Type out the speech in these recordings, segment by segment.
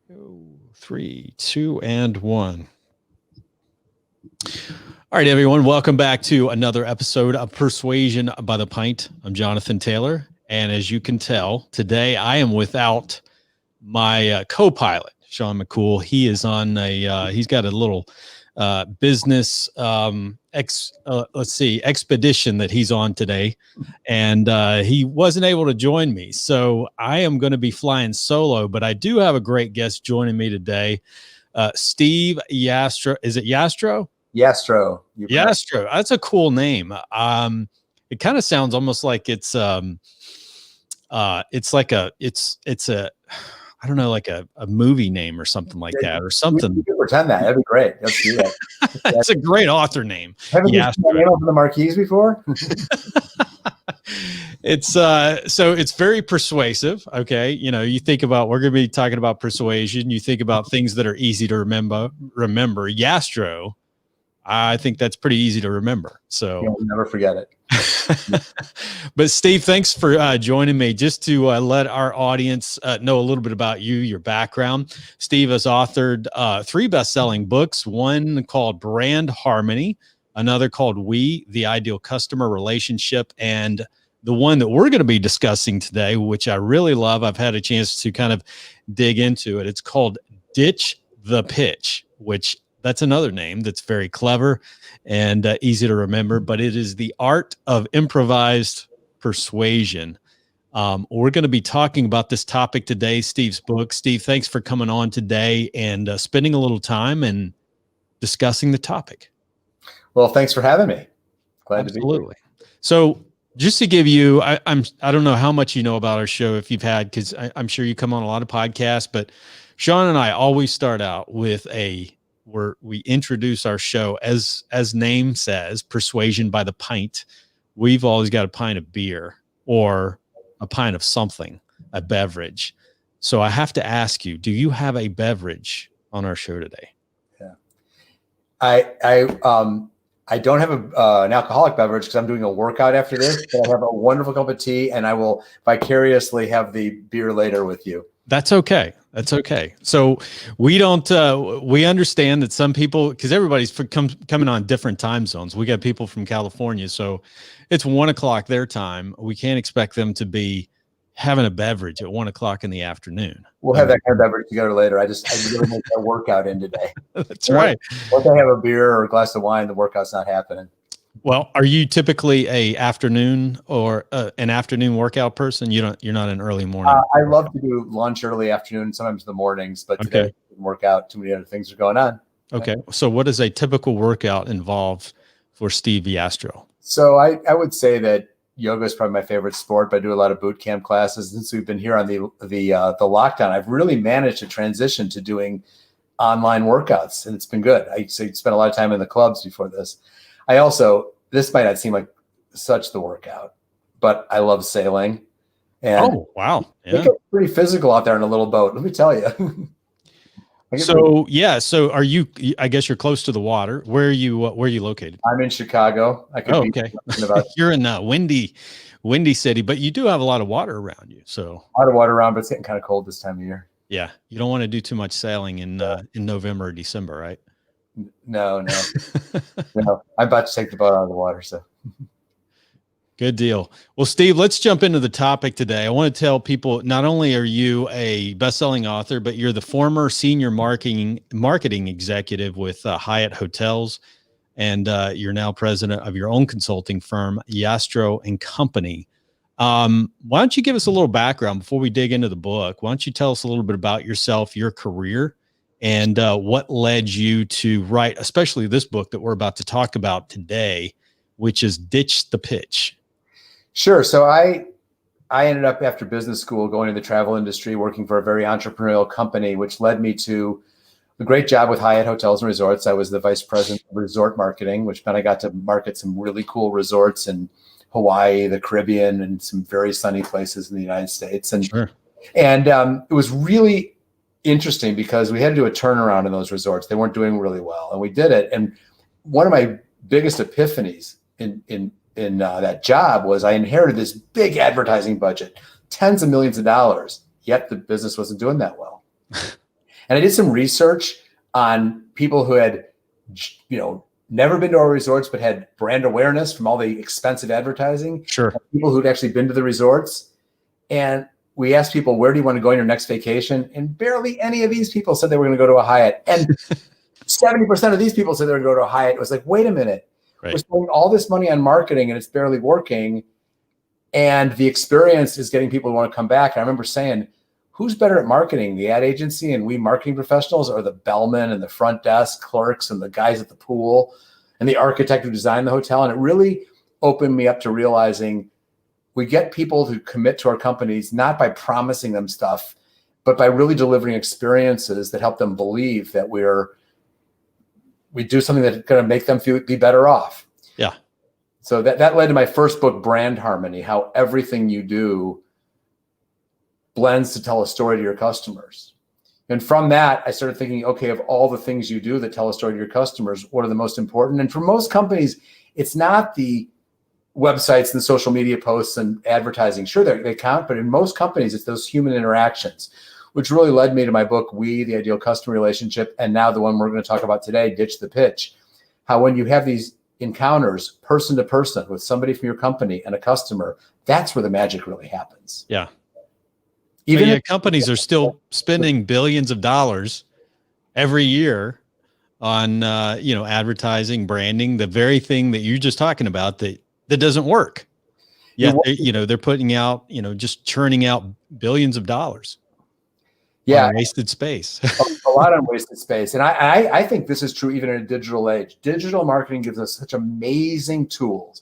3, 2, and 1. All right, everyone. Welcome back to another episode of Persuasion by the Pint. I'm Jonathan Taylor. And as you can tell, today I am without my co-pilot, Sean McCool. He is on he's got a little business expedition that he's on today, and he wasn't able to join me, so I am going to be flying solo. But I do have a great guest joining me today, Steve Yastrow. Is it Yastrow? Yastrow. Yastrow. That's a cool name. It kind of sounds almost like it's a I don't know, like a movie name or something like that, or something. You can pretend that. That'd be great. Let's do that. It's a great author name. Haven't you seen that name over the marquees before? It's so it's very persuasive. Okay. You know, you think about, we're going to be talking about persuasion. You think about things that are easy to remember. Yastrow, I think that's pretty easy to remember. So you'll never forget it. But Steve, thanks for joining me. Just to let our audience know a little bit about you, your background. Steve has authored 3 best-selling books, one called Brand Harmony, another called We, the Ideal Customer Relationship, and the one that we're going to be discussing today, which I really love. I've had a chance to kind of dig into it. It's called Ditch the Pitch, which that's another name that's very clever and easy to remember, but it is the art of improvised persuasion. We're going to be talking about this topic today, Steve's book. Steve, thanks for coming on today and spending a little time and discussing the topic. Well, thanks for having me. Glad to be here. So just to give you, I don't know how much you know about our show, if you've had, because I'm sure you come on a lot of podcasts, but Sean and I always start out with where we introduce our show as name says, Persuasion by the Pint. We've always got a pint of beer or a pint of something, a beverage. So I have to ask you, do you have a beverage on our show today? Yeah, I don't have an alcoholic beverage because I'm doing a workout after this, but I have a wonderful cup of tea, and I will vicariously have the beer later with you. That's okay. That's okay. So we don't, we understand that some people, because everybody's coming on different time zones. We got people from California, so it's 1 o'clock their time. We can't expect them to be having a beverage at 1 o'clock in the afternoon. We'll have that kind of beverage together later. I really make that workout in today. That's right. Once I have a beer or a glass of wine, the workout's not happening. Well, are you typically an afternoon workout person? You're not an early morning. I love to do lunch early afternoon, sometimes in the mornings, but today I didn't work out. Too many other things are going on. Okay. So what does a typical workout involve for Steve Yastrow? So I would say that yoga is probably my favorite sport, but I do a lot of boot camp classes. Since we've been here on the lockdown, I've really managed to transition to doing online workouts, and it's been good. I spent a lot of time in the clubs before this. I also, this might not seem like such the workout, but I love sailing. And oh, wow. Yeah. It gets pretty physical out there in a little boat, let me tell you. So are you, I guess you're close to the water. Where are you located? I'm in Chicago. Okay. You're in the windy city, but you do have a lot of water around you. So a lot of water around, but it's getting kind of cold this time of year. Yeah. You don't want to do too much sailing in November or December, right? No. No, I'm about to take the boat out of the water. So good deal. Well, Steve, let's jump into the topic today. I want to tell people, not only are you a best-selling author, but you're the former senior marketing executive with Hyatt Hotels, and you're now president of your own consulting firm, Yastrow and Company. Why don't you give us a little background before we dig into the book? Why don't you tell us a little bit about yourself, your career, and what led you to write, especially this book that we're about to talk about today, which is Ditch the Pitch. Sure. So I ended up after business school going to the travel industry, working for a very entrepreneurial company, which led me to a great job with Hyatt Hotels and Resorts. I was the vice president of resort marketing, which meant I got to market some really cool resorts in Hawaii, the Caribbean, and some very sunny places in the United States. And, sure. And it was really interesting because we had to do a turnaround in those resorts. They weren't doing really well, and we did it. And one of my biggest epiphanies in that job was I inherited this big advertising budget, tens of millions of dollars, yet the business wasn't doing that well. And I did some research on people who had, never been to our resorts, but had brand awareness from all the expensive advertising. Sure. People who'd actually been to the resorts. And we asked people, where do you want to go on your next vacation? And barely any of these people said they were going to go to a Hyatt. And 70% of these people said they were going to go to a Hyatt. It was like, wait a minute. Right. We're spending all this money on marketing and it's barely working. And the experience is getting people to want to come back. And I remember saying, who's better at marketing, the ad agency and we marketing professionals, or the bellman and the front desk clerks and the guys at the pool and the architect who designed the hotel? And it really opened me up to realizing we get people to commit to our companies, not by promising them stuff, but by really delivering experiences that help them believe that we do something that's going to make them be better off. Yeah. So that led to my first book, Brand Harmony, how everything you do blends to tell a story to your customers. And from that, I started thinking, okay, of all the things you do that tell a story to your customers, what are the most important? And for most companies, it's not the websites and social media posts and advertising. Sure, they count, but in most companies, it's those human interactions, which really led me to my book, We, the Ideal Customer Relationship, and now the one we're going to talk about today, Ditch the Pitch. How when you have these encounters person to person with somebody from your company and a customer, that's where the magic really happens. Yeah. Even if companies are still spending billions of dollars every year on, advertising, branding, the very thing that you're just talking about that doesn't work. Yet, they're putting out, just churning out billions of dollars. Yeah. On wasted space. A lot on wasted space. And I think this is true even in a digital age. Digital marketing gives us such amazing tools,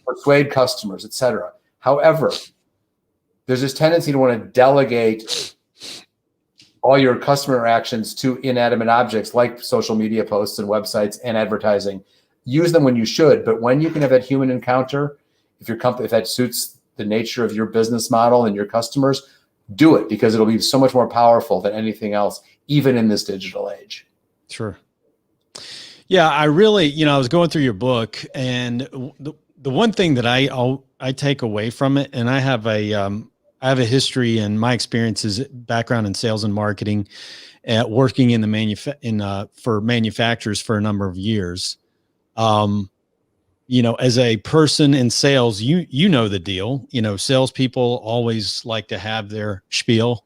persuade customers, et cetera. However, there's this tendency to want to delegate all your customer interactions to inanimate objects like social media posts and websites and advertising. Use them when you should, but when you can have that human encounter, if that suits the nature of your business model and your customers, do it, because it'll be so much more powerful than anything else, even in this digital age. Sure. Yeah, I really, I was going through your book, and the one thing that I take away from it, and I have a history, and my experience is background in sales and marketing, working in the for manufacturers for a number of years. As a person in sales, you know the deal. Salespeople always like to have their spiel,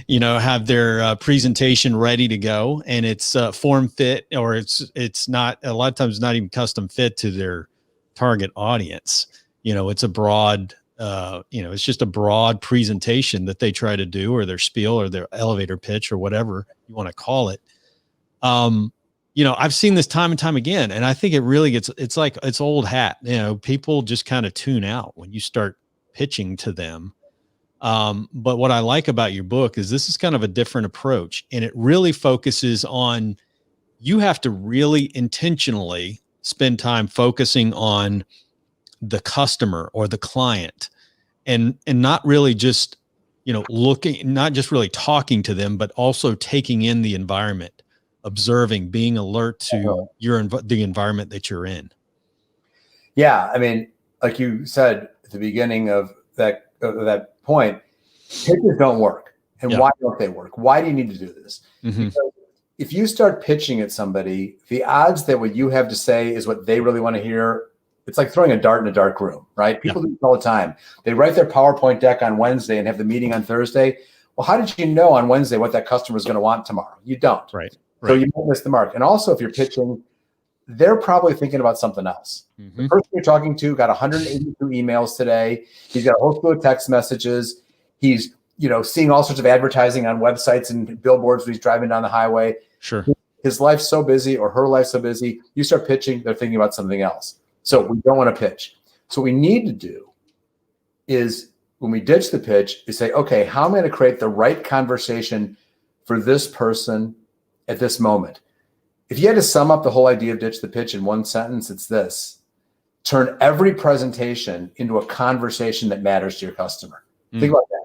have their presentation ready to go, and it's form fit, or it's not, a lot of times not even custom fit to their target audience. It's a broad, it's just a broad presentation that they try to do, or their spiel, or their elevator pitch, or whatever you want to call it. I've seen this time and time again, and I think it really it's old hat. People just kind of tune out when you start pitching to them. But what I like about your book is this is kind of a different approach, and it really focuses on, you have to really intentionally spend time focusing on the customer or the client, and not really just, not just really talking to them, but also taking in the environment, observing, being alert to the environment that you're in. Yeah. I mean, like you said at the beginning of that point, pitches don't work. And why don't they work? Why do you need to do this? Mm-hmm. Because if you start pitching at somebody, the odds that what you have to say is what they really want to hear, it's like throwing a dart in a dark room, right? People do this all the time. They write their PowerPoint deck on Wednesday and have the meeting on Thursday. Well, how did you know on Wednesday what that customer is going to want tomorrow? You don't. Right. So you might miss the mark. And also, if you're pitching, they're probably thinking about something else. Mm-hmm. The person you're talking to got 182 emails today. He's got a whole slew of text messages. He's, seeing all sorts of advertising on websites and billboards when he's driving down the highway. Sure. His life's so busy, or her life's so busy. You start pitching, they're thinking about something else. So we don't want to pitch. So what we need to do is, when we ditch the pitch, is say, okay, how am I going to create the right conversation for this person at this moment? If you had to sum up the whole idea of ditch the pitch in one sentence, it's this: turn every presentation into a conversation that matters to your customer. Think about that.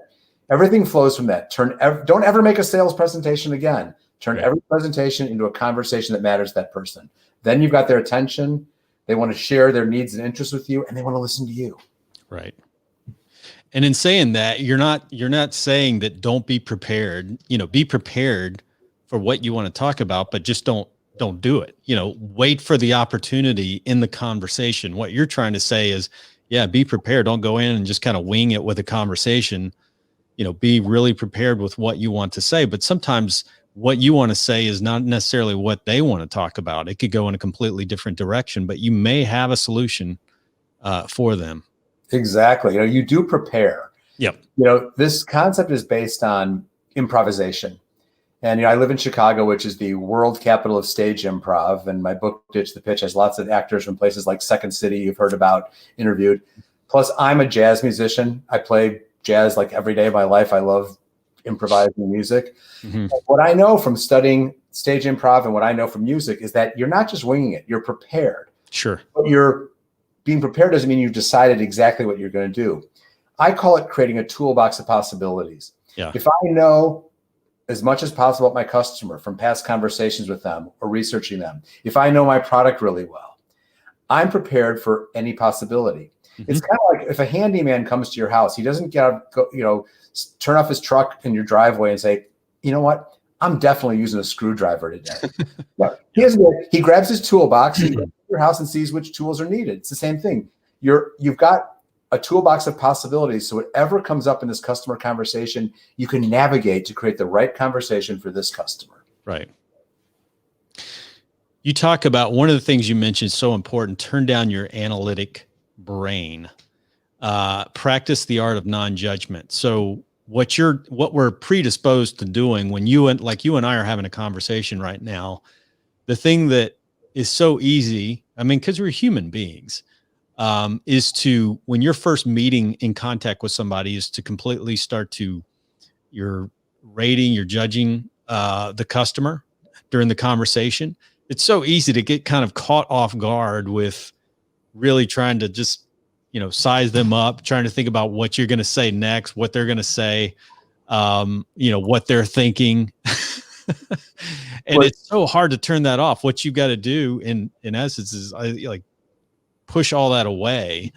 Everything flows from that. Don't ever make a sales presentation again. Turn every presentation into a conversation that matters to that person. Then you've got their attention. They want to share their needs and interests with you, and they want to listen to you. Right. And in saying that, you're not saying that don't be prepared, be prepared for what you want to talk about, but just don't do it. Wait for the opportunity in the conversation. What you're trying to say is, yeah, be prepared. Don't go in and just kind of wing it with a conversation. Be really prepared with what you want to say. But sometimes what you want to say is not necessarily what they want to talk about. It could go in a completely different direction, but you may have a solution for them. Exactly. You do prepare. Yep. This concept is based on improvisation. And I live in Chicago, which is the world capital of stage improv. And my book, Ditch the Pitch, has lots of actors from places like Second City you've heard about, interviewed. Plus, I'm a jazz musician. I play jazz like every day of my life. I love improvising music. Mm-hmm. What I know from studying stage improv and what I know from music is that you're not just winging it. You're prepared. Sure. But being prepared doesn't mean you've decided exactly what you're going to do. I call it creating a toolbox of possibilities. Yeah. If I know as much as possible about my customer from past conversations with them or researching them, if I know my product really well, I'm prepared for any possibility. Mm-hmm. It's kind of like if a handyman comes to your house, he doesn't turn off his truck in your driveway and say, you know what? I'm definitely using a screwdriver today. He grabs his toolbox, he goes to your house and sees which tools are needed. It's the same thing. You've got a toolbox of possibilities. So whatever comes up in this customer conversation, you can navigate to create the right conversation for this customer. Right. You talk about one of the things you mentioned, so important, turn down your analytic brain, practice the art of non-judgment. So what we're predisposed to doing when you and I are having a conversation right now, the thing that is so easy, because we're human beings, is to, when you're first meeting in contact with somebody, is to completely you're judging the customer during the conversation. It's so easy to get kind of caught off guard with really trying to just, size them up, trying to think about what you're going to say next, what they're going to say, what they're thinking. And it's so hard to turn that off. What you got to do in essence is push all that away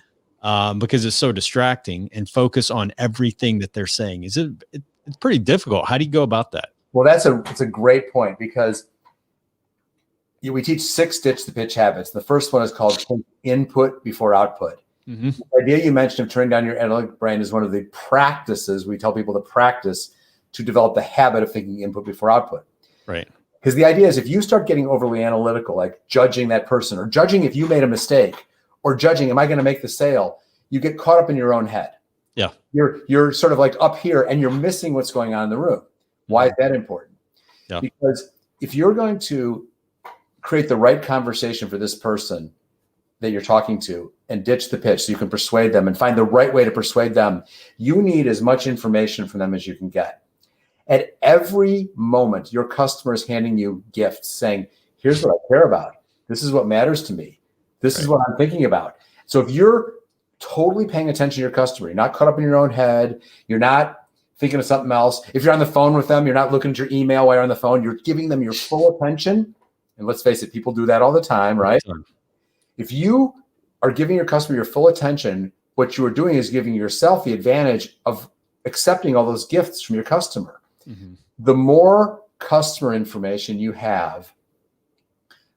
because it's so distracting and focus on everything that they're saying. It's pretty difficult. How do you go about that? Well, it's a great point because we teach 6 Ditch the Pitch habits. The first one is called input before output. Mm-hmm. The idea you mentioned of turning down your analytic brain is one of the practices we tell people to practice to develop the habit of thinking input before output. Right. Because the idea is if you start getting overly analytical, like judging that person or judging if you made a mistake or judging, am I going to make the sale? You get caught up in your own head. Yeah. You're sort of like up here and you're missing what's going on in the room. Why is that important? Yeah. Because if you're going to create the right conversation for this person that you're talking to and ditch the pitch so you can persuade them and find the right way to persuade them, you need as much information from them as you can get. At every moment, your customer is handing you gifts saying, here's what I care about. This is what matters to me. This is what I'm thinking about. So if you're totally paying attention to your customer, you're not caught up in your own head, you're not thinking of something else. If you're on the phone with them, you're not looking at your email while you're on the phone, you're giving them your full attention. And let's face it, people do that all the time, right? If you are giving your customer your full attention, what you are doing is giving yourself the advantage of accepting all those gifts from your customer. Mm-hmm. The more customer information you have,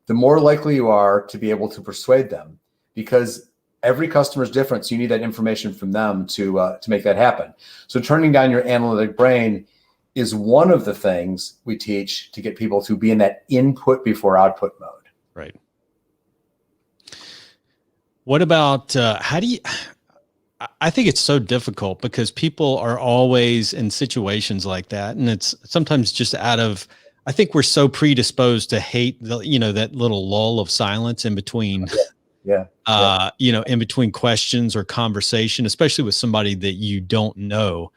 the more likely you are to be able to persuade them, because every customer is different. So you need that information from them to make that happen. So turning down your analytic brain is one of the things we teach to get people to be in that input before output mode. Right. What about I think it's so difficult because people are always in situations like that. And it's sometimes just I think we're so predisposed to hate that little lull of silence in between, in between questions or conversation, especially with somebody that you don't know.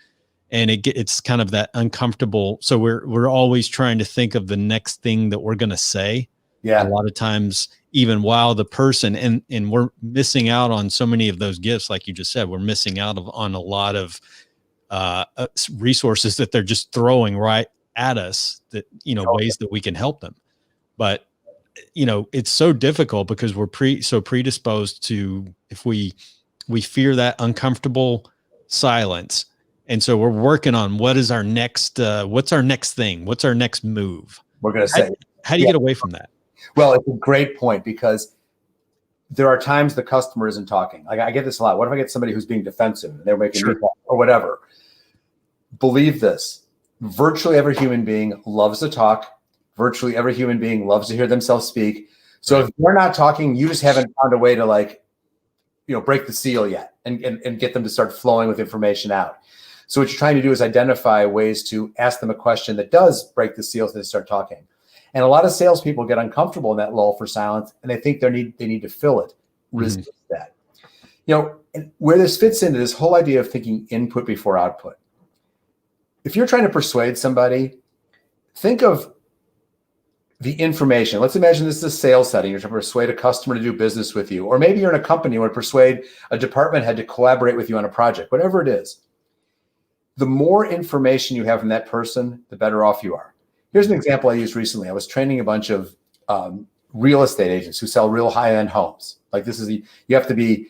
And it's kind of that uncomfortable. So we're always trying to think of the next thing that we're going to say. Yeah. A lot of times, even while the person, and we're missing out on so many of those gifts, like you just said, we're missing out on a lot of resources that they're just throwing right at us that, ways that we can help them. But, it's so difficult because we're so predisposed to, if we fear that uncomfortable silence. And so we're working on what's our next thing? What's our next move? We're going to say, how do you get away from that? Well, it's a great point, because there are times the customer isn't talking. Like, I get this a lot. What if I get somebody who's being defensive and they're making me talk or whatever? Believe this. Virtually every human being loves to talk. Virtually every human being loves to hear themselves speak. So if they're not talking, you just haven't found a way to, like, break the seal yet and get them to start flowing with information out. So what you're trying to do is identify ways to ask them a question that does break the seal so they start talking. And a lot of salespeople get uncomfortable in that lull for silence, and they think they need to fill it. Resist that. And where this fits into this whole idea of thinking input before output. If you're trying to persuade somebody, think of the information. Let's imagine this is a sales setting. You're trying to persuade a customer to do business with you. Or maybe you're in a company you want to persuade a department head to collaborate with you on a project, whatever it is. The more information you have from that person, the better off you are. Here's an example I used recently. I was training a bunch of real estate agents who sell real high-end homes. Like, you have to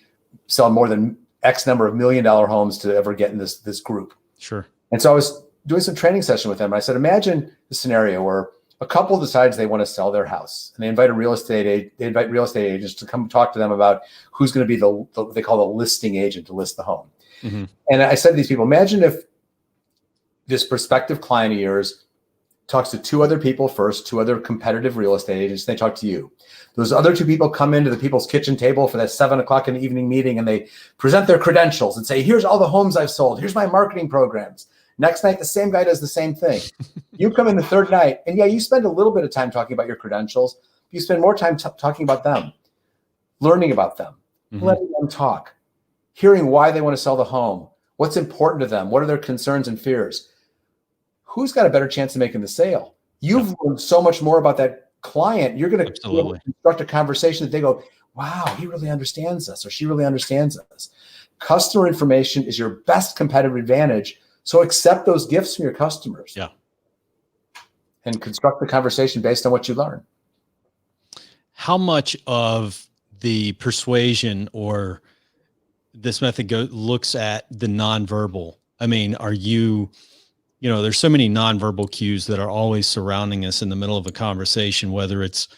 sell more than X number of $1 million homes to ever get in this group. Sure. And so I was doing some training session with them. I said, imagine the scenario where a couple decides they want to sell their house, and they invite real estate agents to come talk to them about who's going to be what they call the listing agent to list the home. Mm-hmm. And I said to these people, imagine if this prospective client of yours talks to two other people first, two other competitive real estate agents, and they talk to you. Those other two people come into the people's kitchen table for that 7 o'clock in the evening meeting, and they present their credentials and say, here's all the homes I've sold. Here's my marketing programs. Next night, the same guy does the same thing. You come in the third night, and you spend a little bit of time talking about your credentials. You spend more time talking about them, learning about them, letting them talk, hearing why they want to sell the home, what's important to them, what are their concerns and fears. Who's got a better chance of making the sale? You've learned so much more about that client. You're going to construct a conversation that they go, wow, he really understands us, or she really understands us. Customer information is your best competitive advantage. So accept those gifts from your customers. Yeah. And construct the conversation based on what you learn. How much of the persuasion or this method looks at the nonverbal? I mean, there's so many nonverbal cues that are always surrounding us in the middle of a conversation, whether it's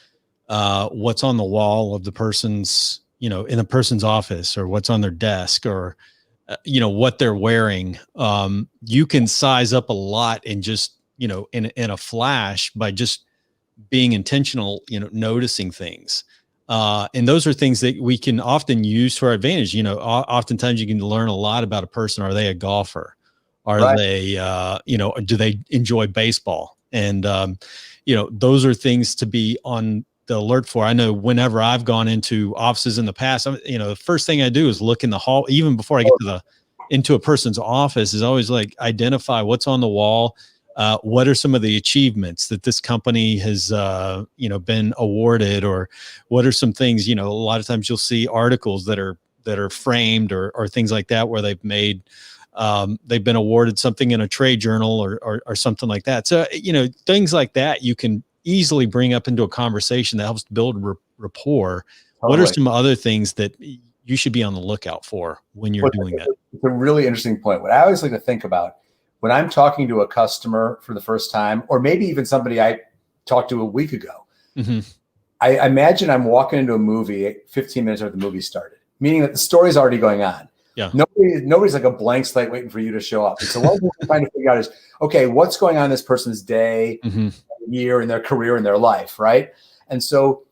what's on the wall of the person's, in a person's office, or what's on their desk, or, what they're wearing. You can size up a lot in just, in a flash by just being intentional, noticing things. And those are things that we can often use to our advantage. Oftentimes you can learn a lot about a person. Are they a golfer? Are they, do they enjoy baseball? And, those are things to be on the alert for. I know whenever I've gone into offices in the past, the first thing I do is look in the hall, even before I get into a person's office, is always like identify what's on the wall. What are some of the achievements that this company has, been awarded, or what are some things, a lot of times you'll see articles that are framed or things like that, where they've been awarded something in a trade journal or something like that. So, things like that you can easily bring up into a conversation that helps build rapport. Totally. What are some other things that you should be on the lookout for when you're doing that? It's a really interesting point. What I always like to think about when I'm talking to a customer for the first time, or maybe even somebody I talked to a week ago, I imagine I'm walking into a movie 15 minutes after the movie started, meaning that the story's already going on. Yeah. Nobody's like a blank slate waiting for you to show up. And so what we're trying to figure out is, okay, what's going on in this person's day, year, in their career, in their life, right? And so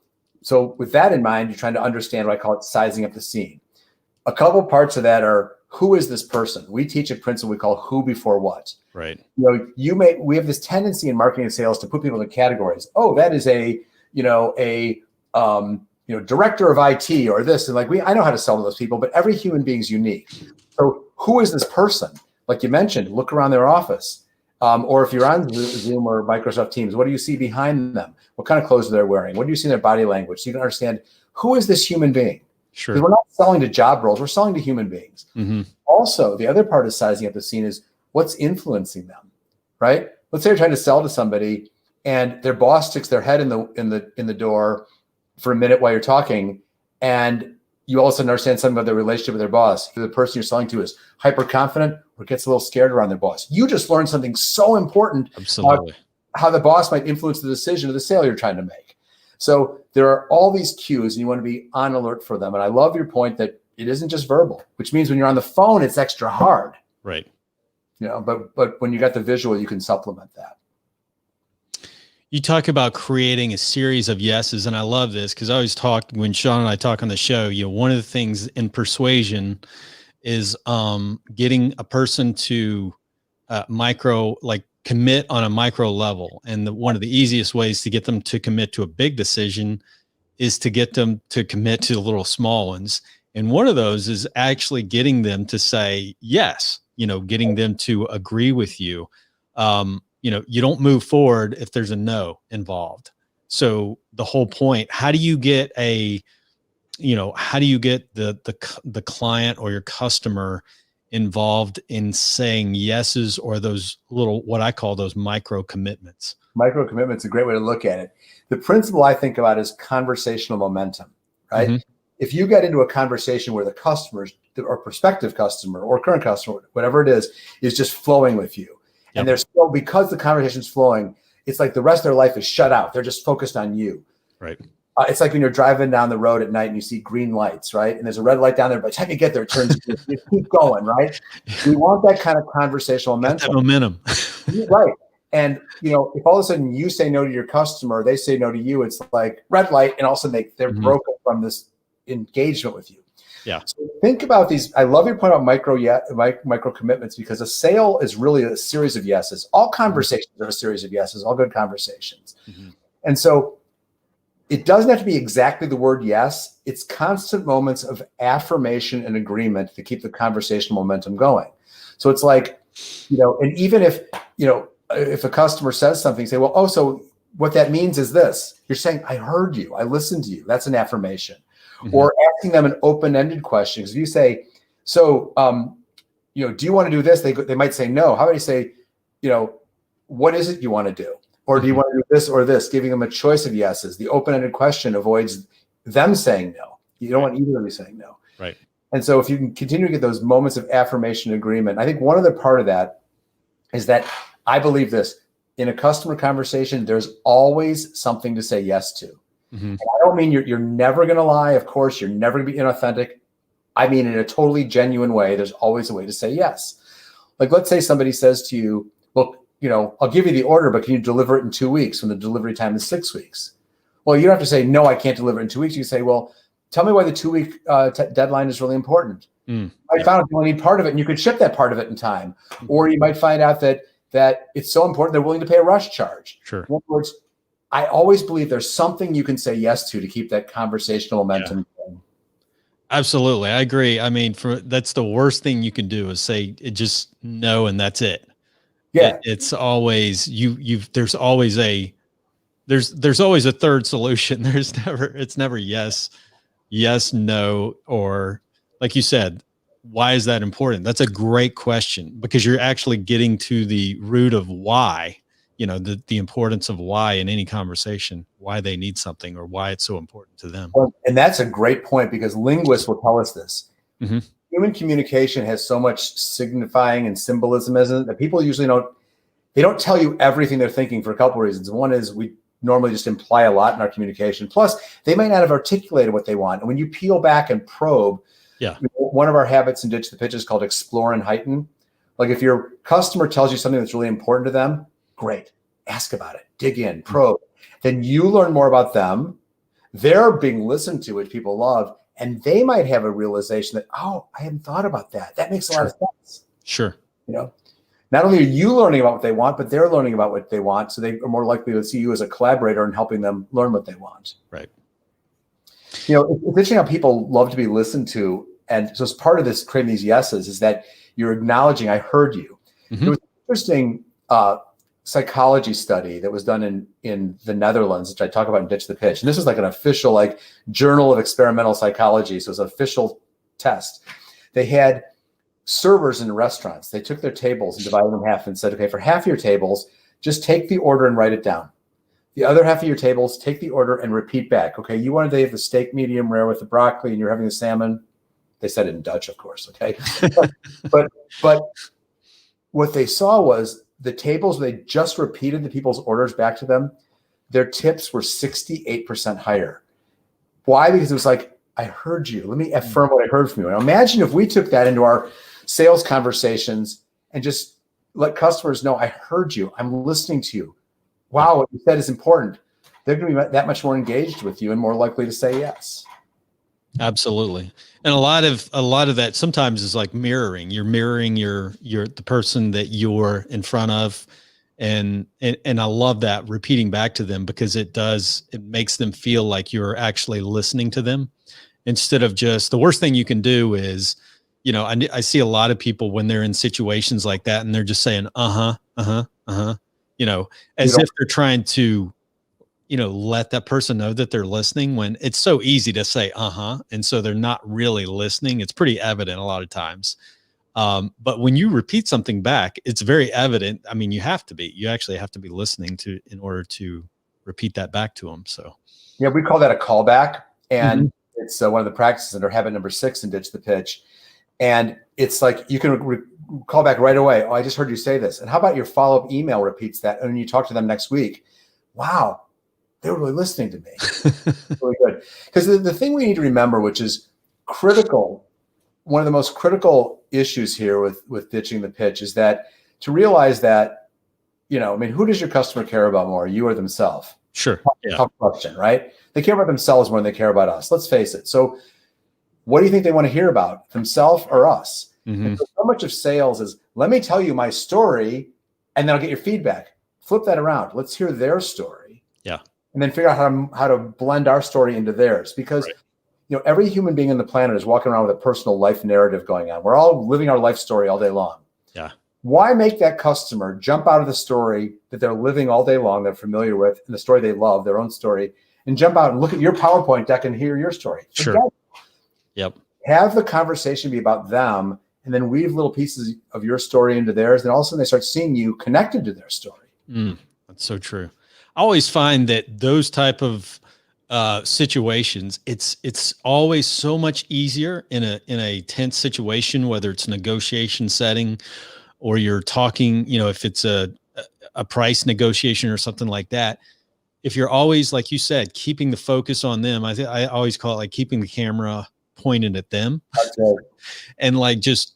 with that in mind, you're trying to understand what I call it sizing up the scene. A couple parts of that are, who is this person? We teach a principle we call who before what. Right. We have this tendency in marketing and sales to put people in categories. Oh, that is a director of IT or this. And I know how to sell to those people, but every human being is unique. So who is this person? Like you mentioned, look around their office. Or if you're on Zoom or Microsoft Teams, what do you see behind them? What kind of clothes are they wearing? What do you see in their body language? So you can understand, who is this human being? Sure. Because we're not selling to job roles, we're selling to human beings. Also, the other part of sizing up the scene is what's influencing them, right? Let's say you're trying to sell to somebody and their boss sticks their head in the door for a minute while you're talking, and you also understand something about their relationship with their boss. Either the person you're selling to is hyper confident or gets a little scared around their boss. You just learned something so important Absolutely. about how the boss might influence the decision of the sale you're trying to make. So there are all these cues, and you want to be on alert for them. And I love your point that it isn't just verbal, which means when you're on the phone, it's extra hard. Right. But when you got the visual, you can supplement that. You talk about creating a series of yeses, and I love this because I always talk when Sean and I talk on the show. One of the things in persuasion is getting a person to commit on a micro level, and one of the easiest ways to get them to commit to a big decision is to get them to commit to the little small ones. And one of those is actually getting them to say yes. Getting them to agree with you. You don't move forward if there's a no involved. So the whole point, how do you get the client or your customer involved in saying yeses, or those little, what I call those micro commitments? Micro commitments is a great way to look at it. The principle I think about is conversational momentum, right? Mm-hmm. If you get into a conversation where the customers or prospective customer or current customer, whatever it is just flowing with you. Yep. And they're still, because the conversation's flowing, it's like the rest of their life is shut out. They're just focused on you. Right. It's like when you're driving down the road at night and you see green lights, right? And there's a red light down there. By the time you get there, it turns, you keep going, right? We want that kind of conversational momentum. Momentum. Right. And, if all of a sudden you say no to your customer, they say no to you, it's like red light. And all of a sudden they're mm-hmm. broken from this engagement with you. Yeah. So think about these. I love your point about micro commitments, because a sale is really a series of yeses. All conversations are a series of yeses, all good conversations. Mm-hmm. And so it doesn't have to be exactly the word yes. It's constant moments of affirmation and agreement to keep the conversational momentum going. So it's like, and even if a customer says something, say, well, oh, so what that means is this. You're saying, I heard you. I listened to you. That's an affirmation. Mm-hmm. Or asking them an open-ended question. Because if you say, so, do you want to do this? They might say no. How about you say, what is it you want to do? Or do you want to do this or this? Giving them a choice of yeses. The open-ended question avoids them saying no. You don't want either of them saying no. Right. And so if you can continue to get those moments of affirmation and agreement, I think one other part of that is that I believe this. In a customer conversation, there's always something to say yes to. Mm-hmm. And I don't mean you're never going to lie. Of course, you're never going to be inauthentic. I mean, in a totally genuine way, there's always a way to say yes. Like, let's say somebody says to you, look, I'll give you the order, but can you deliver it in 2 weeks when the delivery time is 6 weeks? Well, you don't have to say, no, I can't deliver it in 2 weeks. You say, well, tell me why the 2 week deadline is really important. I found out you only need part of it and you could ship that part of it in time. Mm-hmm. Or you might find out that it's so important they're willing to pay a rush charge. Sure. In other words, I always believe there's something you can say yes to keep that conversational momentum going. Absolutely. I agree. I mean, that's the worst thing you can do is say just no, and that's it. Yeah. It's always there's always a third solution. It's never yes, no, or like you said, why is that important? That's a great question, because you're actually getting to the root of why, the importance of why in any conversation, why they need something or why it's so important to them. Well, and that's a great point, because linguists will tell us this. Mm-hmm. Human communication has so much signifying and symbolism, isn't it, that people usually don't tell you everything they're thinking for a couple of reasons. One is we normally just imply a lot in our communication. Plus, they might not have articulated what they want. And when you peel back and probe, one of our habits in Ditch the Pitch is called explore and heighten. Like, if your customer tells you something that's really important to them, great. Ask about it. Dig in, probe. Then you learn more about them. They're being listened to, which people love. And they might have a realization that, oh, I hadn't thought about that. That makes a lot of sense. Sure. Not only are you learning about what they want, but they're learning about what they want. So they are more likely to see you as a collaborator in helping them learn what they want. Right. It's interesting how people love to be listened to. And so as part of this, creating these yeses, is that you're acknowledging, I heard you. Mm-hmm. There was an interesting psychology study that was done in the Netherlands, which I talk about in Ditch the Pitch. And this was like an official journal of experimental psychology. So it was an official test. They had servers in restaurants. They took their tables and divided them in half and said, okay, for half your tables, just take the order and write it down. The other half of your tables, take the order and repeat back. Okay, you wanted to have the steak medium rare with the broccoli, and you're having the salmon. They said it in Dutch, of course. Okay, but what they saw was the tables, they just repeated the people's orders back to them. Their tips were 68% higher. Why? Because it was like, I heard you. Let me affirm what I heard from you. And imagine if we took that into our sales conversations and just let customers know, I heard you. I'm listening to you. Wow, what you said is important. They're going to be that much more engaged with you and more likely to say yes. Absolutely. And a lot of that sometimes is like mirroring. You're mirroring the person that you're in front of. And I love that, repeating back to them, because it makes them feel like you're actually listening to them instead of just, the worst thing you can do is, I see a lot of people when they're in situations like that and they're just saying, as if they're trying to, let that person know that they're listening, when it's so easy to say, and so they're not really listening. It's pretty evident a lot of times. But when you repeat something back, it's very evident. I mean, you actually have to be listening in order to repeat that back to them. So, yeah, we call that a callback. And it's one of the practices under habit number 6 in Ditch the Pitch. And it's like, you can call back right away. Oh, I just heard you say this. And how about your follow-up email repeats that? And when you talk to them next week, wow, they were really listening to me. Really good. Because the thing we need to remember, which is critical, one of the most critical issues here with ditching the pitch, is that to realize that, who does your customer care about more, you or themselves? Sure. Tough question, right? They care about themselves more than they care about us. Let's face it. So what do you think they want to hear about, themselves or us? And so much of sales is, let me tell you my story, and then I'll get your feedback. Flip that around. Let's hear their story. Yeah. And then figure out how to blend our story into theirs. Because every human being on the planet is walking around with a personal life narrative going on. We're all living our life story all day long. Yeah. Why make that customer jump out of the story that they're living all day long, they're familiar with, and the story they love, their own story, and jump out and look at your PowerPoint deck and hear your story? Sure. Yep. Have the conversation be about them, and then weave little pieces of your story into theirs. And all of a sudden they start seeing you connected to their story. That's so true. I always find that those type of situations, it's always so much easier in a tense situation, whether it's a negotiation setting or you're talking, if it's a price negotiation or something like that. If you're always, like you said, keeping the focus on them, I always call it like keeping the camera pointed at them. That's right. And like just,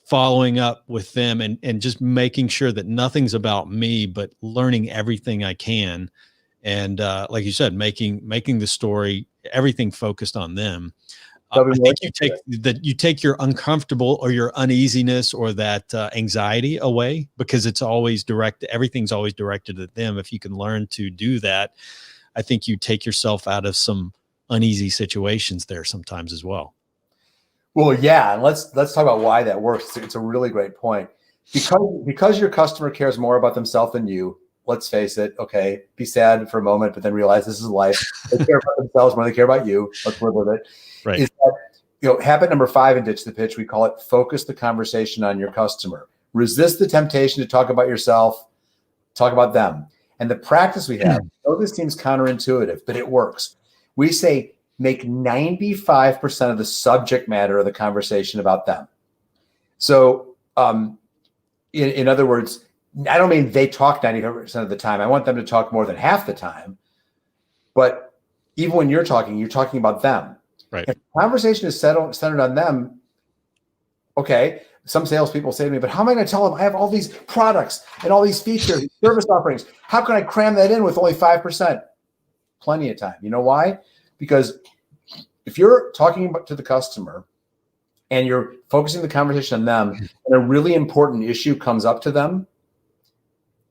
following up with them and just making sure that nothing's about me, but learning everything I can. And like you said, making the story, everything focused on them. I think you take your uncomfortable or your uneasiness or that anxiety away, because it's always everything's always directed at them. If you can learn to do that, I think you take yourself out of some uneasy situations there sometimes as well. Well, yeah, and let's talk about why that works. It's a really great point. Because your customer cares more about themselves than you. Let's face it. Okay, be sad for a moment, but then realize this is life. They care about themselves more than they care about you. Let's live with it. Right. Is that, habit number 5 in Ditch the Pitch, we call it focus the conversation on your customer. Resist the temptation to talk about yourself. Talk about them. And the practice we have, I know this seems counterintuitive, but it works. We say, make 95% of the subject matter of the conversation about them. So in other words, I don't mean they talk 95% of the time. I want them to talk more than half the time. But even when you're talking about them. Right. If the conversation is centered on them, okay, some salespeople say to me, but how am I going to tell them I have all these products and all these features, service offerings? How can I cram that in with only 5%? Plenty of time. You know why? Because if you're talking to the customer and you're focusing the conversation on them, and a really important issue comes up to them,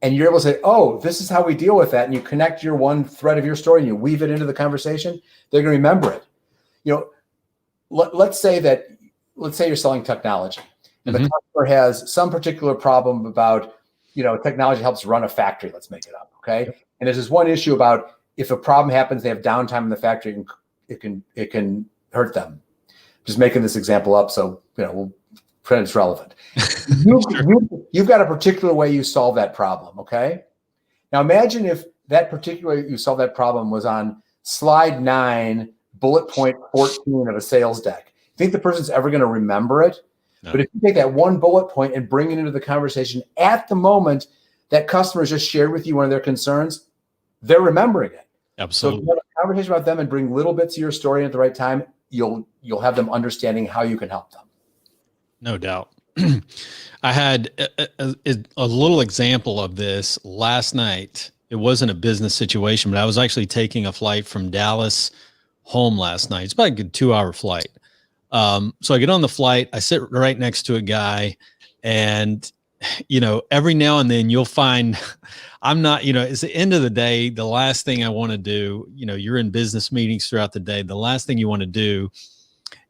and you're able to say, oh, this is how we deal with that, and you connect your one thread of your story and you weave it into the conversation, they're going to remember it. Let's say you're selling technology, and the customer has some particular problem about, technology helps run a factory. Let's make it up, okay? And there's this one issue about, if a problem happens, they have downtime in the factory, and it can hurt them. Just making this example up, so we'll pretend it's relevant. You've got a particular way you solve that problem, okay? Now imagine if that particular, you solved that problem was on slide 9, bullet point 14 of a sales deck. You think the person's ever going to remember it? No. But if you take that one bullet point and bring it into the conversation at the moment that customers just shared with you one of their concerns, they're remembering it. Absolutely. So if you have a conversation about them and bring little bits of your story at the right time, you'll have them understanding how you can help them. No doubt. I had a little example of this last night. It wasn't a business situation, but I was actually taking a flight from Dallas home last night. It's about a good 2-hour flight. So I get on the flight, I sit right next to a guy, and, every now and then you'll find I'm not, it's the end of the day. The last thing I want to do, you're in business meetings throughout the day. The last thing you want to do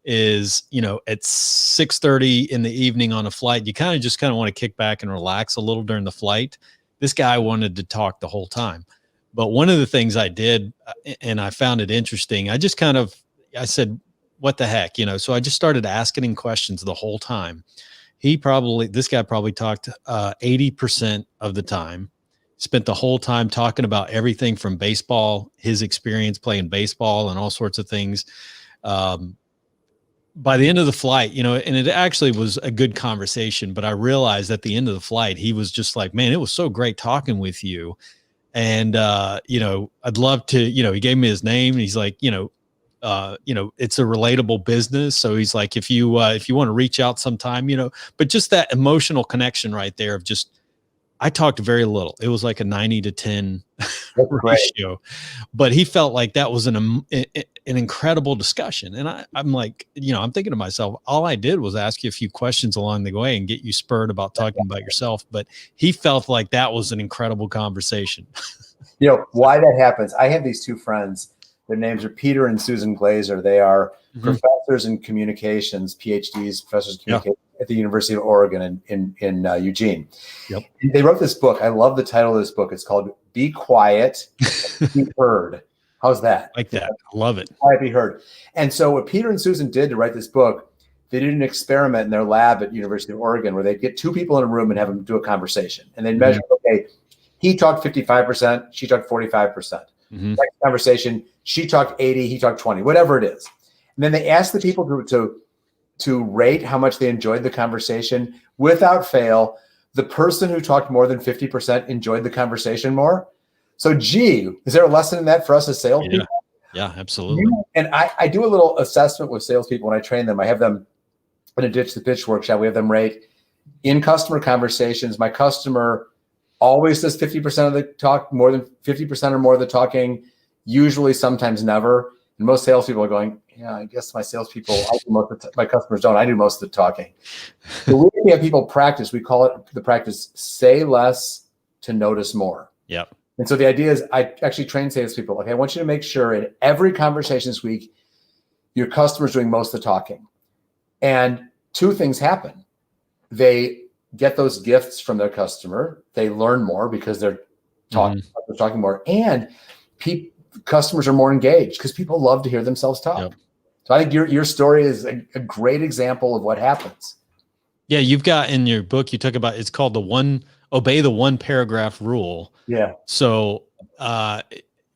is, at 6:30 in the evening on a flight, you kind of want to kick back and relax a little during the flight. This guy wanted to talk the whole time. But one of the things I did, and I found it interesting, I said, what the heck, so I just started asking him questions the whole time. This guy probably talked 80% of the time, spent the whole time talking about everything from baseball, his experience playing baseball and all sorts of things. By the end of the flight, and it actually was a good conversation, but I realized at the end of the flight, he was just like, man, it was so great talking with you. And, I'd love to, he gave me his name, and he's like, it's a relatable business. So he's like, if you want to reach out sometime, but just that emotional connection right there of just, I talked very little. It was like a 90-10 ratio, but he felt like that was an incredible discussion. And I'm like, I'm thinking to myself, all I did was ask you a few questions along the way and get you spurred about talking about yourself. But he felt like that was an incredible conversation. Why that happens. I have these two friends. Their names are Peter and Susan Glazer. They are professors in communications, PhDs, professors of communication at the University of Oregon in Eugene. Yep. They wrote this book. I love the title of this book. It's called Be Quiet, Be Heard. How's that? Like that. I love it. Quiet, Be Heard. And so what Peter and Susan did to write this book, they did an experiment in their lab at University of Oregon where they'd get two people in a room and have them do a conversation. And they'd measure, okay, he talked 55%, she talked 45%. Next conversation, she talked 80, he talked 20, whatever it is. And then they asked the people to rate how much they enjoyed the conversation. Without fail, the person who talked more than 50% enjoyed the conversation more. So, gee, is there a lesson in that for us as salespeople? Yeah, absolutely. And I do a little assessment with salespeople when I train them. I have them in a Ditch the Pitch workshop. We have them rate in customer conversations. My customer always does 50% of the talk, more than 50% or more of the talking, usually, sometimes never. And most salespeople are going, yeah, I guess my salespeople, my customers don't. I do most of the talking. So we have people practice. We call it the practice, say less to notice more. Yep. And so the idea is I actually train salespeople. Okay, I want you to make sure in every conversation this week, your customer's doing most of the talking. And two things happen. They get those gifts from their customer. They learn more because they're talking more. And customers are more engaged because people love to hear themselves talk. Yep. So I think your story is a great example of what happens. Yeah, you've got in your book, you talk about, it's called obey the one paragraph rule. Yeah. So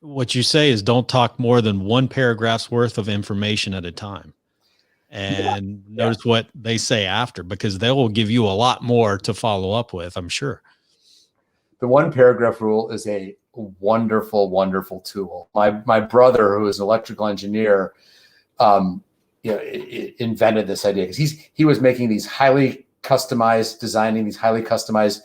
what you say is don't talk more than one paragraph's worth of information at a time. And notice what they say after, because they will give you a lot more to follow up with, I'm sure. The one paragraph rule is a wonderful, wonderful tool. My brother, who is an electrical engineer, invented this idea because he was making these designing these highly customized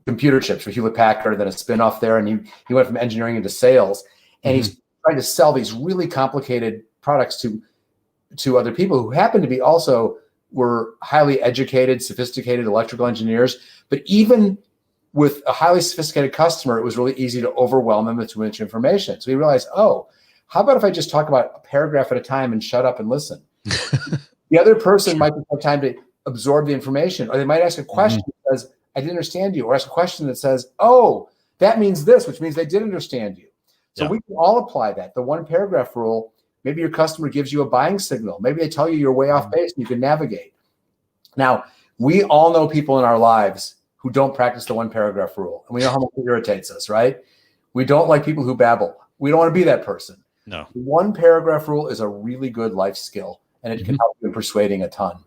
computer chips for Hewlett Packard, then a spinoff there, and he went from engineering into sales, and he's trying to sell these really complicated products to other people who happen to be were highly educated, sophisticated electrical engineers, but even with a highly sophisticated customer, it was really easy to overwhelm them with too much information. So he realized, how about if I just talk about a paragraph at a time and shut up and listen? The other person might have time to absorb the information, or they might ask a question that says, I didn't understand you, or ask a question that says, oh, that means this, which means they did understand you. So we can all apply that. The one paragraph rule, maybe your customer gives you a buying signal. Maybe they tell you you're way off base and you can navigate. Now, we all know people in our lives who don't practice the one paragraph rule. And we know how much it irritates us, right? We don't like people who babble. We don't want to be that person. No. The one paragraph rule is a really good life skill, and it can help you in persuading a ton.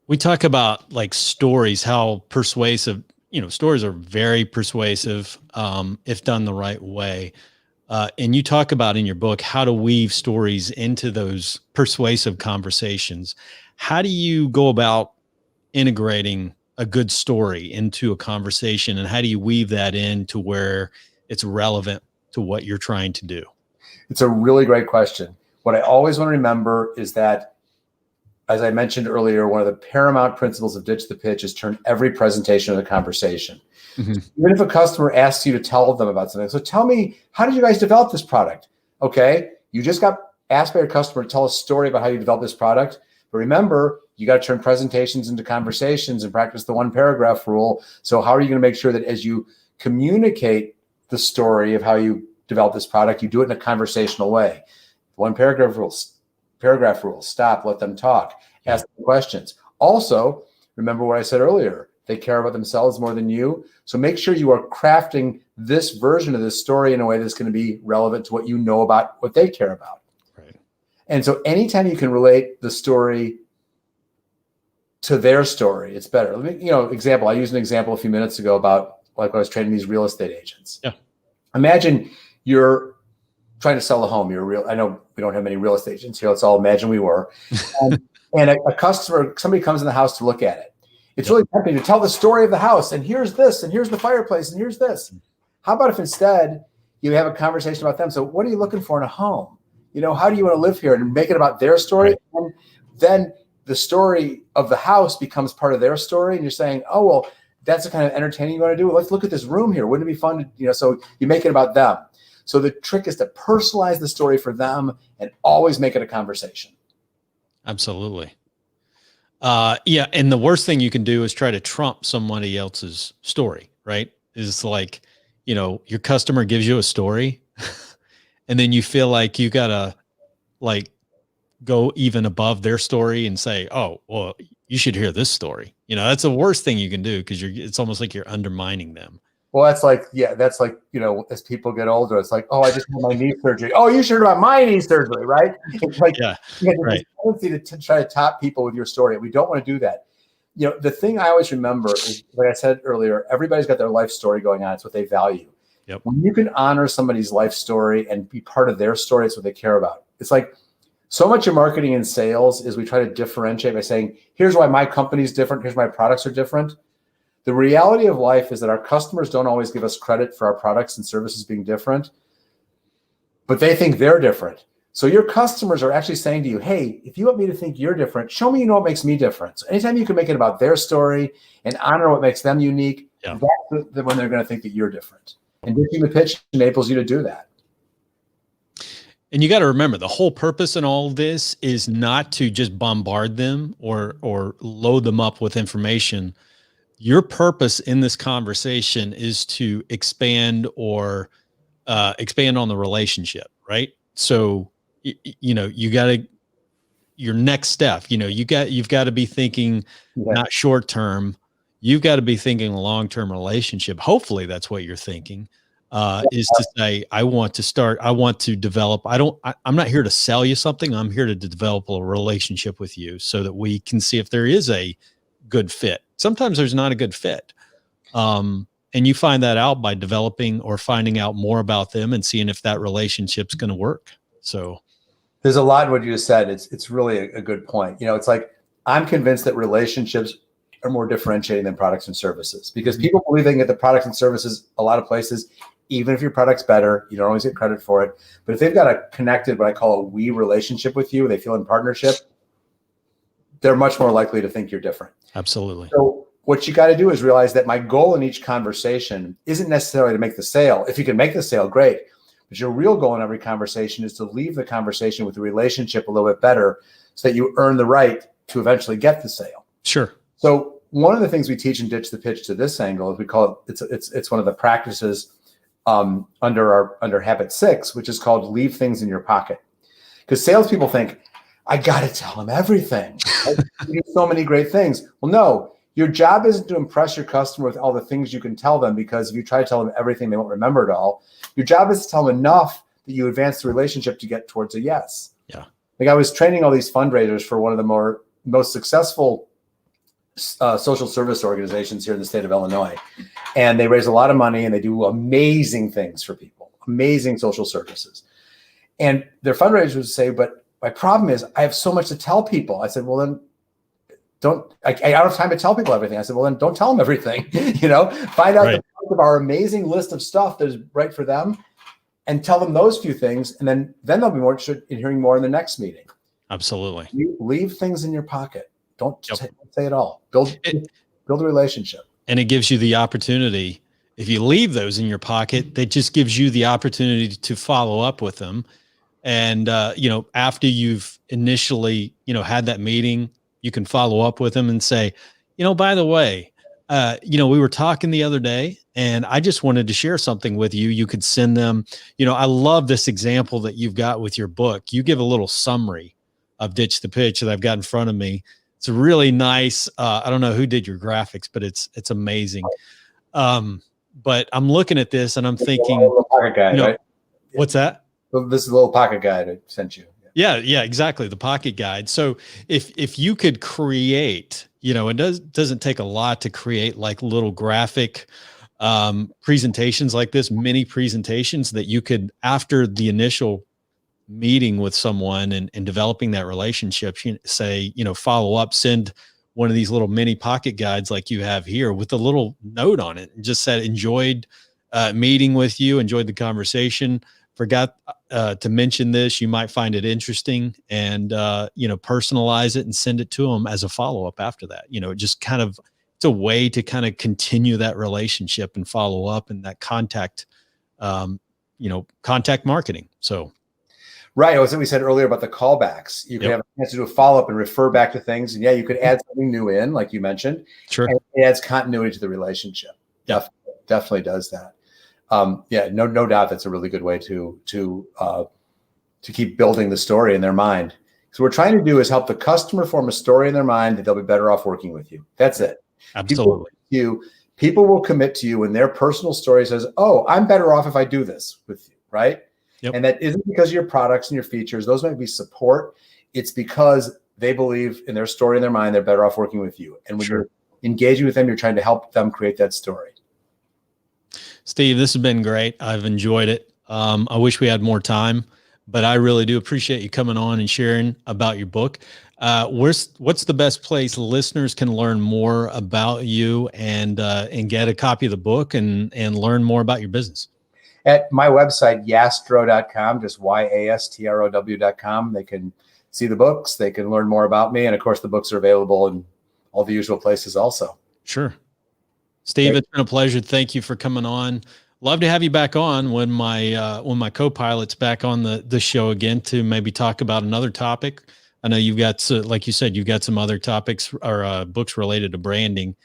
We talk about like stories, how persuasive, stories are very persuasive if done the right way. And you talk about in your book how to weave stories into those persuasive conversations. How do you go about integrating a good story into a conversation, and how do you weave that in to where it's relevant to what you're trying to do? It's a really great question. What I always want to remember is that, as I mentioned earlier, one of the paramount principles of Ditch the Pitch is turn every presentation into a conversation. Even if a customer asks you to tell them about something, so tell me, how did you guys develop this product? Okay, you just got asked by your customer to tell a story about how you developed this product. But remember, you got to turn presentations into conversations and practice the one paragraph rule. So how are you going to make sure that as you communicate the story of how you develop this product, you do it in a conversational way? One paragraph rule, stop, let them talk, ask them questions. Also, remember what I said earlier, they care about themselves more than you. So make sure you are crafting this version of this story in a way that's going to be relevant to what you know about what they care about. Right. And so anytime you can relate the story to their story, it's better. Let me, example, I used an example a few minutes ago about like when I was training these real estate agents. Yeah. Imagine you're trying to sell a home. I know we don't have many real estate agents here. Let's all imagine we were. And a customer, somebody comes in the house to look at it. It's really tempting to tell the story of the house. And here's this, and here's the fireplace, and here's this. How about if instead you have a conversation about them? So what are you looking for in a home? How do you want to live here? And make it about their story. Right. And then the story of the house becomes part of their story. And you're saying, oh, well, that's the kind of entertaining you want to do. Let's look at this room here. Wouldn't it be fun to, so you make it about them. So the trick is to personalize the story for them and always make it a conversation. Absolutely. Yeah. And the worst thing you can do is try to trump somebody else's story, right? Is like, your customer gives you a story and then you feel like you gotta like go even above their story and say, oh, well, you should hear this story. That's the worst thing you can do because it's almost like you're undermining them. Well, that's like, as people get older, it's like, oh, I just had my knee surgery. Oh, you should hear about my knee surgery, right? It's like, right. Tendency to try to top people with your story. We don't want to do that. The thing I always remember is, like I said earlier, everybody's got their life story going on. It's what they value. Yep. When you can honor somebody's life story and be part of their story, it's what they care about. It's like so much of marketing and sales is we try to differentiate by saying, here's why my company's different. Here's why my products are different. The reality of life is that our customers don't always give us credit for our products and services being different, but they think they're different. So your customers are actually saying to you, hey, if you want me to think you're different, show me what makes me different. So anytime you can make it about their story and honor what makes them unique, that's when they're going to think that you're different. And Ditching the Pitch enables you to do that. And you got to remember, the whole purpose in all of this is not to just bombard them or load them up with information. Your purpose in this conversation is to expand or expand on the relationship, right? So, you got to, your next step, you've got to be thinking not short term. You've got to be thinking a long-term relationship. Hopefully that's what you're thinking, is to say, I want to develop. I'm not here to sell you something. I'm here to develop a relationship with you so that we can see if there is a good fit. Sometimes there's not a good fit. And you find that out by developing or finding out more about them and seeing if that relationship's going to work. So there's a lot in what you just said. It's really a good point. It's like, I'm convinced that relationships are more differentiating than products and services because people believe they can get the products and services a lot of places. Even if your product's better, you don't always get credit for it. But if they've got a connected, what I call a we relationship with you, they feel in partnership, they're much more likely to think you're different. Absolutely. So what you got to do is realize that my goal in each conversation isn't necessarily to make the sale. If you can make the sale, great. But your real goal in every conversation is to leave the conversation with the relationship a little bit better so that you earn the right to eventually get the sale. Sure. So one of the things we teach in Ditch the Pitch to this angle is we call it, it's one of the practices under habit 6, which is called leave things in your pocket. Because salespeople think, I got to tell them everything. You do so many great things. Well, no, Your job isn't to impress your customer with all the things you can tell them, because if you try to tell them everything, they won't remember it all. Your job is to tell them enough that you advance the relationship to get towards a yes. Yeah. Like I was training all these fundraisers for one of the most successful social service organizations here in the state of Illinois. And they raise a lot of money and they do amazing things for people, amazing social services. And their fundraisers would say, but my problem is I have so much to tell people. I said, well, then I don't have time to tell people everything. I said, well, then don't tell them everything, find out the part of our amazing list of stuff that is right for them and tell them those few things. And then they'll be more interested in hearing more in the next meeting. Absolutely. You leave things in your pocket. Don't say it all. Build a relationship. And it gives you the opportunity. If you leave those in your pocket, that just gives you the opportunity to follow up with them. And, after you've initially, had that meeting, you can follow up with them and say, by the way, we were talking the other day and I just wanted to share something with you. You could send them, I love this example that you've got with your book. You give a little summary of Ditch the Pitch that I've got in front of me. It's a really nice, I don't know who did your graphics, but it's amazing. But I'm looking at this and I'm thinking, pocket guide, right? What's that? This is a little pocket guide I sent you. Yeah, exactly. The pocket guide. So if you could create, it doesn't take a lot to create like little graphic presentations like this, mini presentations that you could, after the initial meeting with someone and developing that relationship, say, follow up, send one of these little mini pocket guides like you have here with a little note on it and just said, enjoyed meeting with you, enjoyed the conversation. Forgot to mention this. You might find it interesting, and personalize it and send it to them as a follow-up after that. Just kind of, it's a way to kind of continue that relationship and follow up and that contact, contact marketing. So. Right. It was what we said earlier about the callbacks. You could have a chance to do a follow-up and refer back to things. And you could add something new in, like you mentioned. Sure. And it adds continuity to the relationship. Definitely does that. No doubt that's a really good way to keep building the story in their mind. So what we're trying to do is help the customer form a story in their mind that they'll be better off working with you. That's it. Absolutely. People will commit to you when their personal story says, oh, I'm better off if I do this with you, right? Yep. And that isn't because of your products and your features. Those might be support. It's because they believe in their story in their mind, they're better off working with you. And when you're engaging with them, you're trying to help them create that story. Steve, this has been great. I've enjoyed it. I wish we had more time, but I really do appreciate you coming on and sharing about your book. What's the best place listeners can learn more about you and get a copy of the book and learn more about your business? At my website, yastrow.com, just YASTROW.com. They can see the books. They can learn more about me. And of course, the books are available in all the usual places also. Sure. Steve, it's been a pleasure. Thank you for coming on. Love to have you back on when my co-pilot's back on the show again to maybe talk about another topic. I know you've got, like you said, you've got some other topics or books related to branding.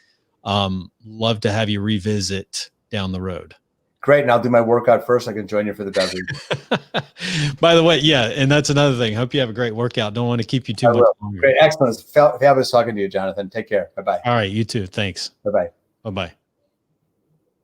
Love to have you revisit down the road. Great. And I'll do my workout first. I can join you for the beverage. By the way, and that's another thing. Hope you have a great workout. Don't want to keep you too much longer. Great. Excellent. Fabulous talking to you, Jonathan. Take care. Bye-bye. All right. You too. Thanks. Bye-bye. Bye-bye.